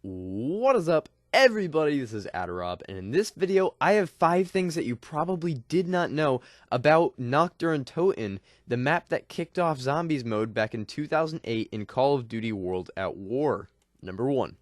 What is up, everybody? This is Adderob, and in this video, I have 5 things that you probably did not know about Nacht Der Untoten, the map that kicked off Zombies mode back in 2008 in Call of Duty World at War. Number 1.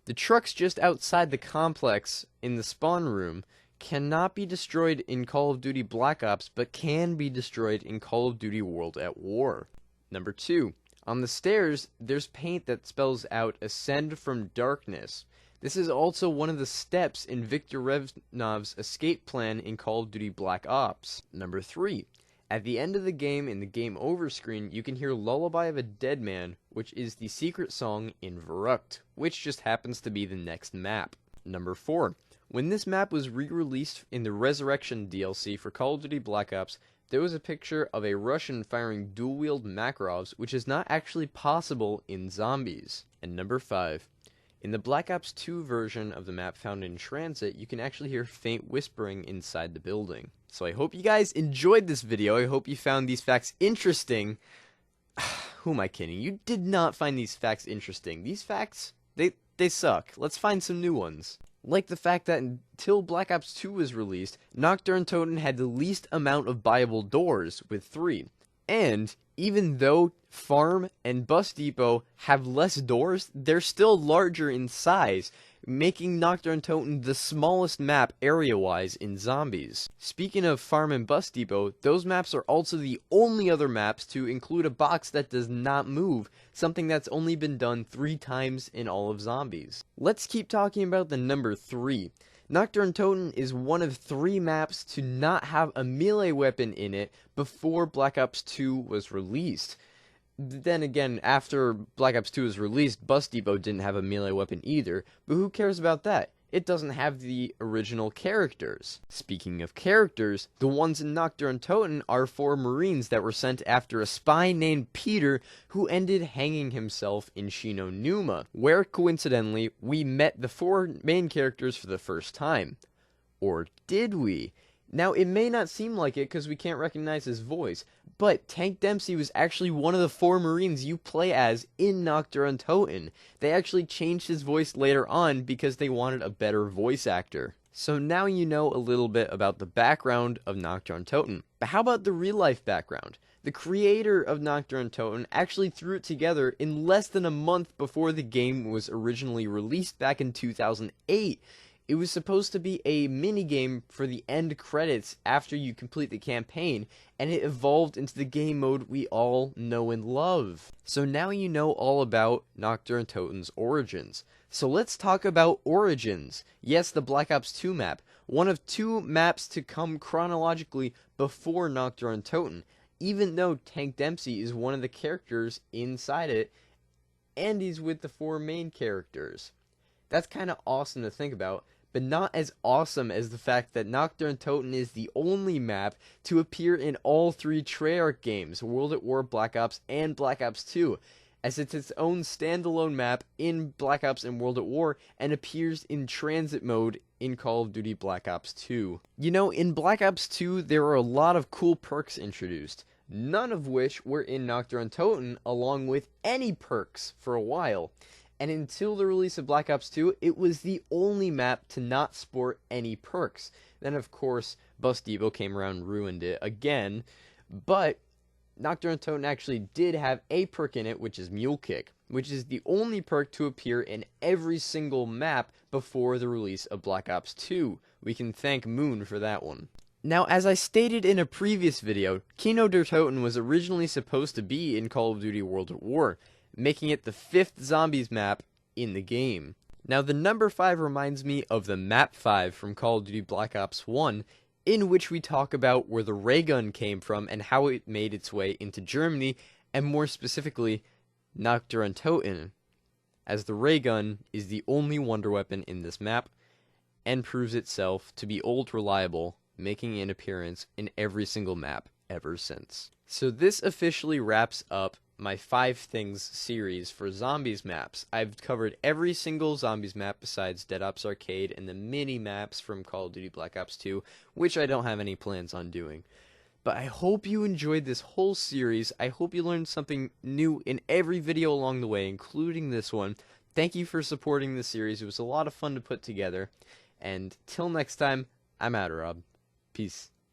The trucks just outside the complex in the spawn room cannot be destroyed in Call of Duty Black Ops, but can be destroyed in Call of Duty World at War. Number 2. On the stairs, there's paint that spells out Ascend from Darkness. This is also one of the steps in Viktor Revnov's escape plan in Call of Duty Black Ops. Number 3. At the end of the game, in the Game Over screen, you can hear Lullaby of a Dead Man, which is the secret song in Verrückt, which just happens to be the next map. Number 4. When this map was re-released in the Resurrection DLC for Call of Duty Black Ops, there was a picture of a Russian firing dual-wield Makarovs, which is not actually possible in Zombies. And number 5. In the Black Ops 2 version of the map found in Transit, you can actually hear faint whispering inside the building. So I hope you guys enjoyed this video. I hope you found these facts interesting. Who am I kidding? You did not find these facts interesting. These facts, they suck. Let's find some new ones. Like the fact that until Black Ops 2 was released, Nacht Der Untoten had the least amount of buyable doors, with 3. And even though Farm and Bus Depot have less doors, they're still larger in size, making Nacht Der Untoten the smallest map area-wise in Zombies. Speaking of Farm and Bus Depot, those maps are also the only other maps to include a box that does not move, something that's only been done 3 times in all of Zombies. Let's keep talking about the number 3. Nacht Der Untoten is one of 3 maps to not have a melee weapon in it before Black Ops 2 was released. Then again, after Black Ops 2 was released, Bus Depot didn't have a melee weapon either, but who cares about that? It doesn't have the original characters. Speaking of characters, the ones in Nacht Der Untoten are 4 Marines that were sent after a spy named Peter who ended hanging himself in Shinonuma, where coincidentally we met the 4 main characters for the first time. Or did we? Now, it may not seem like it because we can't recognize his voice, but Tank Dempsey was actually one of the 4 Marines you play as in Nacht Der Untoten. They actually changed his voice later on because they wanted a better voice actor. So now you know a little bit about the background of Nacht Der Untoten. But how about the real-life background? The creator of Nacht Der Untoten actually threw it together in less than a month before the game was originally released back in 2008. It was supposed to be a minigame for the end credits after you complete the campaign, and it evolved into the game mode we all know and love. So now you know all about Nacht Der Untoten's origins. So let's talk about Origins. Yes, the Black Ops 2 map. One of 2 maps to come chronologically before Nacht Der Untoten, even though Tank Dempsey is one of the characters inside it, and he's with the 4 main characters. That's kind of awesome to think about, but not as awesome as the fact that Nacht Der Untoten is the only map to appear in all 3 Treyarch games, World at War, Black Ops, and Black Ops 2, as it's its own standalone map in Black Ops and World at War, and appears in transit mode in Call of Duty Black Ops 2. You know, in Black Ops 2, there were a lot of cool perks introduced, none of which were in Nacht Der Untoten, along with any perks for a while. And until the release of Black Ops 2, it was the only map to not sport any perks. Then, of course, Bus Depot came around and ruined it again. But Nacht Der Untoten actually did have a perk in it, which is Mule Kick, which is the only perk to appear in every single map before the release of Black Ops 2. We can thank Moon for that one. Now, as I stated in a previous video, Kino Der Toten was originally supposed to be in Call of Duty World at War, making it the 5th Zombies map in the game. Now, the number 5 reminds me of the Map 5 from Call of Duty Black Ops 1, in which we talk about where the ray gun came from and how it made its way into Germany, and more specifically, Nacht Der Untoten, as the ray gun is the only wonder weapon in this map, and proves itself to be old reliable, making an appearance in every single map ever since. So this officially wraps up my 5 things series for Zombies maps. I've covered every single Zombies map besides Dead Ops Arcade and the mini maps from Call of Duty Black Ops 2, which I don't have any plans on doing. But I hope you enjoyed this whole series. I hope you learned something new in every video along the way, including this one. thank you for supporting the series. It was a lot of fun to put together. And till next time, I'm Adderab. Peace.